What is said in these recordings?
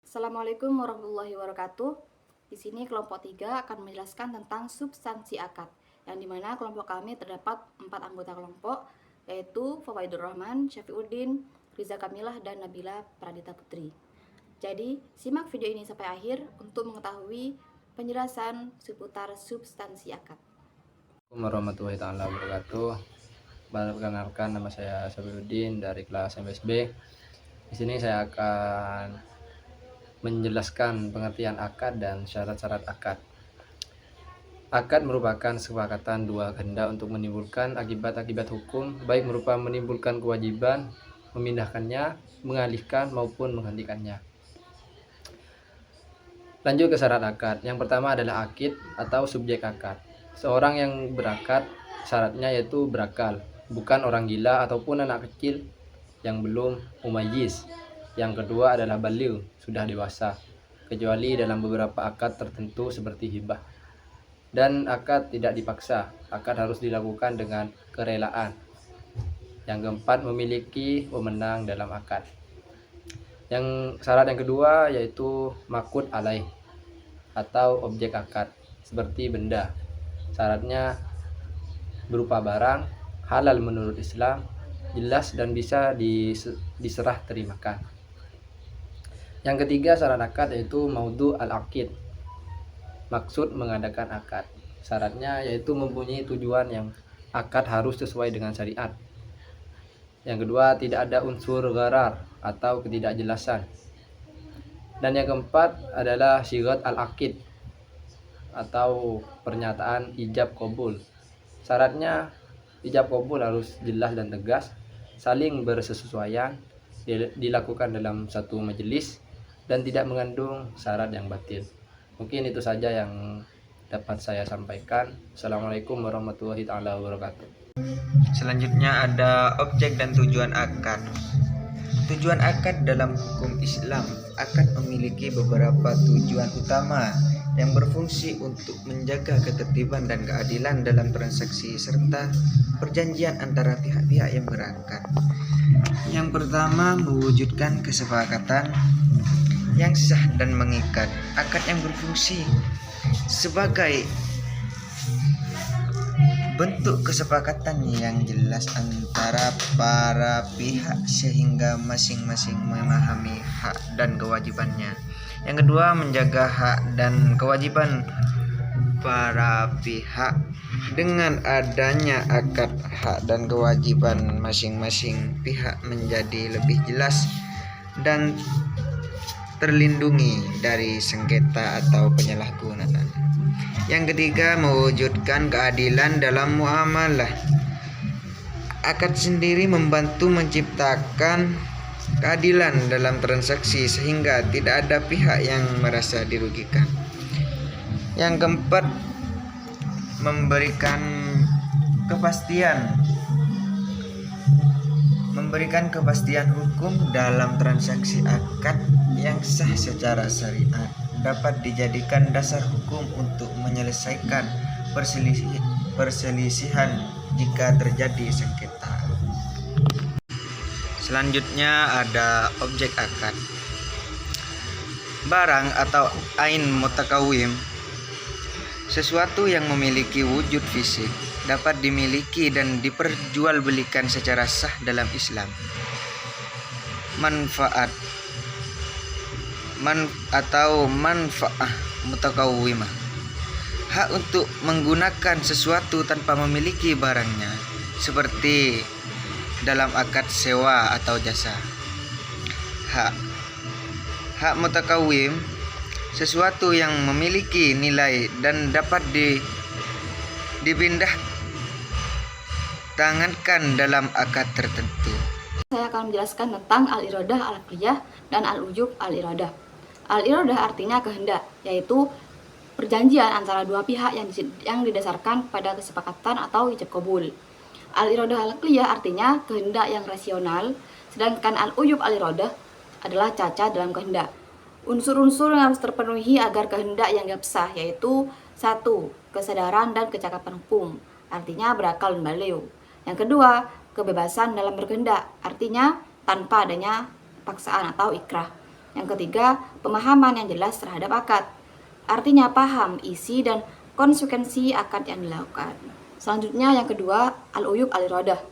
Assalamualaikum warahmatullahi wabarakatuh. Di sini kelompok 3 akan menjelaskan tentang substansi akad, yang dimana kelompok kami terdapat 4 anggota kelompok, yaitu Fawaidur Rahman, Syafiuddin, Riza Kamilah, dan Nabila Pradita Putri. Jadi, simak video ini sampai akhir untuk mengetahui penjelasan seputar substansi akad. Assalamualaikum warahmatullahi wabarakatuh. Perkenalkan, nama saya Syafiuddin dari kelas MSB. Di sini saya akan menjelaskan pengertian akad dan syarat-syarat akad. Akad merupakan kesepakatan dua kehendak untuk menimbulkan akibat-akibat hukum, baik merupa menimbulkan kewajiban, memindahkannya, mengalihkan maupun menghentikannya. Lanjut ke syarat akad. Yang pertama adalah akid atau subjek akad. Seorang yang berakad syaratnya yaitu berakal, bukan orang gila ataupun anak kecil yang belum mumayyiz. Yang kedua adalah baligh, sudah dewasa, kecuali dalam beberapa akad tertentu seperti hibah. Dan akad tidak dipaksa, akad harus dilakukan dengan kerelaan. Yang keempat, memiliki pemenang dalam akad. Syarat yang kedua yaitu makut alaih atau objek akad seperti benda. Syaratnya berupa barang, halal menurut Islam, jelas dan bisa diserah terimakan. Yang ketiga syarat akad yaitu maudhu al-aqid, maksud mengadakan akad. Syaratnya yaitu mempunyai tujuan yang akad harus sesuai dengan syariat. Yang kedua, tidak ada unsur gharar atau ketidakjelasan. Dan yang keempat adalah syigat al-aqid atau pernyataan ijab qabul. Syaratnya ijab qabul harus jelas dan tegas, saling bersesuaian, dilakukan dalam satu majelis, dan tidak mengandung syarat yang batil. Mungkin itu saja yang dapat saya sampaikan. Assalamualaikum warahmatullahi wabarakatuh. Selanjutnya ada objek dan tujuan akad. Tujuan akad dalam hukum Islam, akad memiliki beberapa tujuan utama yang berfungsi untuk menjaga ketertiban dan keadilan dalam transaksi serta perjanjian antara pihak-pihak yang berakad. Yang pertama, mewujudkan kesepakatan yang sah dan mengikat. Akad yang berfungsi sebagai bentuk kesepakatan yang jelas antara para pihak sehingga masing-masing memahami hak dan kewajibannya. Yang kedua, menjaga hak dan kewajiban para pihak. Dengan adanya akad, hak dan kewajiban masing-masing pihak menjadi lebih jelas dan terlindungi dari sengketa atau penyalahgunaan. Yang ketiga, mewujudkan keadilan dalam muamalah. Akad sendiri membantu menciptakan keadilan dalam transaksi sehingga tidak ada pihak yang merasa dirugikan. Yang keempat, memberikan kepastian hukum dalam transaksi. Akad yang sah secara syariat dapat dijadikan dasar hukum untuk menyelesaikan perselisihan jika terjadi sengketa. Selanjutnya ada objek akad. Barang atau ain mutakawim, sesuatu yang memiliki wujud fisik, dapat dimiliki dan diperjualbelikan secara sah dalam Islam. Manfaat mutakawimah, hak untuk menggunakan sesuatu tanpa memiliki barangnya, seperti dalam akad sewa atau jasa. Hak mutakawim, sesuatu yang memiliki nilai dan dapat dipindah tangankan dalam akad tertentu. Saya akan menjelaskan tentang al-iradah al-aqliyah dan al-ujub al-iradah. Al-iradah artinya kehendak, yaitu perjanjian antara dua pihak yang didasarkan pada kesepakatan atau ijab qabul. Al-iradah al-aqliyah artinya kehendak yang rasional, sedangkan al-ujub al-iradah adalah cacat dalam kehendak. Unsur-unsur yang harus terpenuhi agar kehendak yang sah, yaitu 1. Kesadaran dan kecakapan hukum, artinya berakal dan baligh. Yang kedua, kebebasan dalam berkehendak, artinya tanpa adanya paksaan atau ikrah. Yang ketiga, pemahaman yang jelas terhadap akad. Artinya paham isi dan konsekuensi akad yang dilakukan. Selanjutnya yang kedua, al-uyub al-iradah,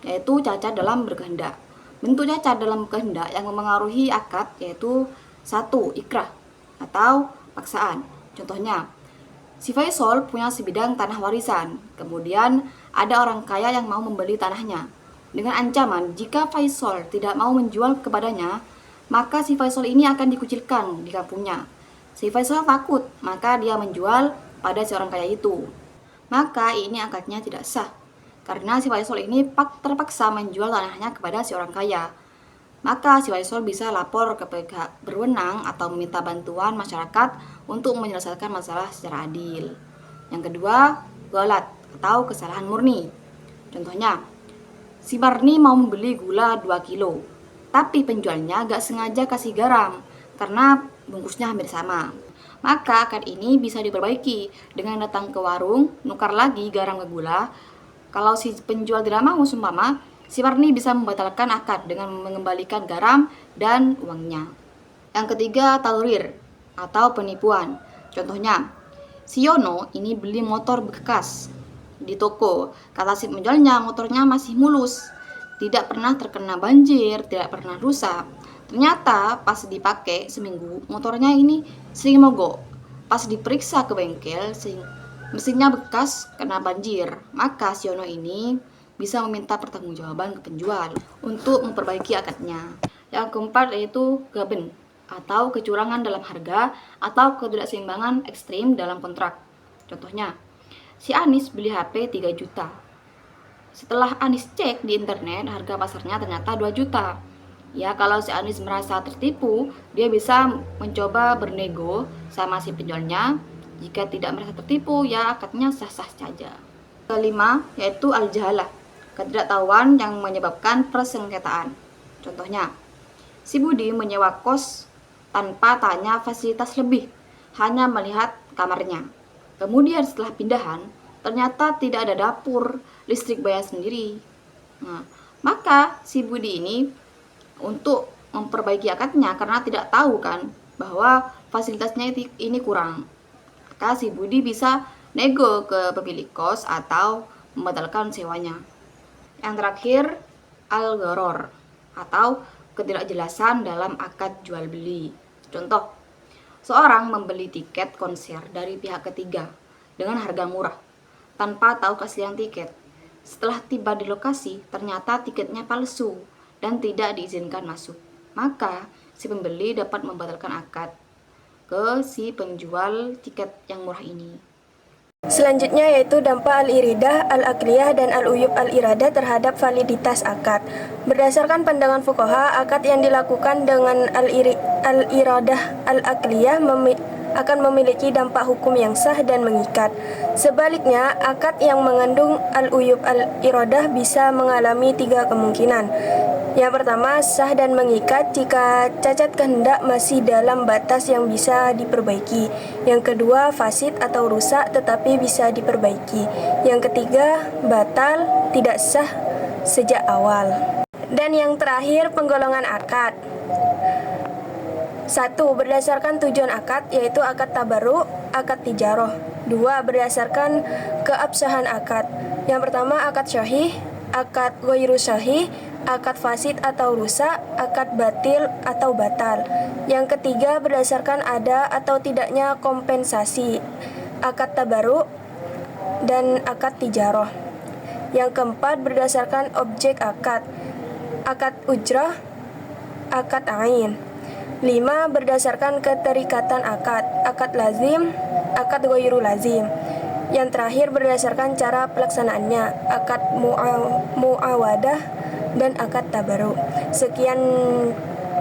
yaitu cacat dalam berkehendak. Bentuk cacat dalam kehendak yang memengaruhi akad yaitu 1. Ikrah atau paksaan. Contohnya, si Faisal punya sebidang tanah warisan. Kemudian ada orang kaya yang mau membeli tanahnya. Dengan ancaman jika Faisal tidak mau menjual kepadanya, maka si Faisal ini akan dikucilkan di kampungnya. Si Faisal takut, maka dia menjual pada si orang kaya itu. Maka ini akadnya tidak sah, karena si Faisal ini terpaksa menjual tanahnya kepada si orang kaya. Maka si Faisal bisa lapor ke pihak berwenang atau meminta bantuan masyarakat untuk menyelesaikan masalah secara adil. Yang kedua, ghalat atau kesalahan murni. Contohnya, si Barni mau membeli gula 2 kilo, tapi penjualnya gak sengaja kasih garam karena bungkusnya hampir sama. Maka akad ini bisa diperbaiki dengan datang ke warung, nukar lagi garam ke gula. Kalau si penjual tidak mau, seumpama, si Barni bisa membatalkan akad dengan mengembalikan garam dan uangnya. Yang ketiga, talrir atau penipuan. Contohnya, si Yono ini beli motor bekas di toko. Kata si penjualnya, motornya masih mulus, tidak pernah terkena banjir, tidak pernah rusak. Ternyata pas dipakai seminggu, motornya ini sering mogok. Pas diperiksa ke bengkel, mesinnya bekas kena banjir. Maka si Yono ini bisa meminta pertanggungjawaban ke penjual untuk memperbaiki akadnya. Yang keempat yaitu gaben atau kecurangan dalam harga atau ketidakseimbangan ekstrim dalam kontrak. Contohnya, si Anis beli HP 3 juta. Setelah Anis cek di internet, harga pasarnya ternyata 2 juta. Ya, kalau si Anis merasa tertipu, dia bisa mencoba bernego sama si penjualnya. Jika tidak merasa tertipu, ya akadnya sah-sah saja. Kelima, yaitu al-jahalah, ketidaktahuan yang menyebabkan persengketaan. Contohnya, si Budi menyewa kos tanpa tanya fasilitas lebih, hanya melihat kamarnya. Kemudian setelah pindahan, ternyata tidak ada dapur, listrik bayar sendiri. Nah, maka si Budi ini untuk memperbaiki akadnya karena tidak tahu kan bahwa fasilitasnya ini kurang. Maka si Budi bisa nego ke pemilik kos atau membatalkan sewanya. Yang terakhir, al-gharar atau ketidakjelasan dalam akad jual beli. Contoh, seorang membeli tiket konser dari pihak ketiga dengan harga murah tanpa tahu keaslian tiket. Setelah tiba di lokasi, ternyata tiketnya palsu dan tidak diizinkan masuk. Maka si pembeli dapat membatalkan akad ke si penjual tiket yang murah ini. Selanjutnya yaitu dampak al-iridah, al-akliyah, dan al-uyub al-iradah terhadap validitas akad. Berdasarkan pandangan fuqaha, akad yang dilakukan dengan al-iradah al-akliyah akan memiliki dampak hukum yang sah dan mengikat. Sebaliknya, akad yang mengandung al-uyub al-iradah bisa mengalami 3 kemungkinan. Yang pertama, sah dan mengikat jika cacat kehendak masih dalam batas yang bisa diperbaiki. Yang kedua, fasid atau rusak tetapi bisa diperbaiki. Yang ketiga, batal, tidak sah sejak awal. Dan yang terakhir, penggolongan akad. 1. Berdasarkan tujuan akad, yaitu akad tabarruk, akad tijarah. 2. Berdasarkan keabsahan akad. Yang pertama, akad syahih, akad ghairu syahih, akad fasid atau rusak, akad batil atau batal. Yang ketiga, berdasarkan ada atau tidaknya kompensasi, akad tabarruk dan akad tijarah. Yang keempat, berdasarkan objek akad, akad ujrah, akad ain. 5. Berdasarkan keterikatan akad, akad lazim, akad ghairu lazim. Yang terakhir, berdasarkan cara pelaksanaannya, akad muawadah dan akad tabarruk. Sekian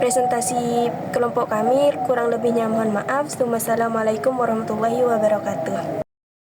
presentasi kelompok kami, kurang lebihnya mohon maaf. Wassalamualaikum warahmatullahi wabarakatuh.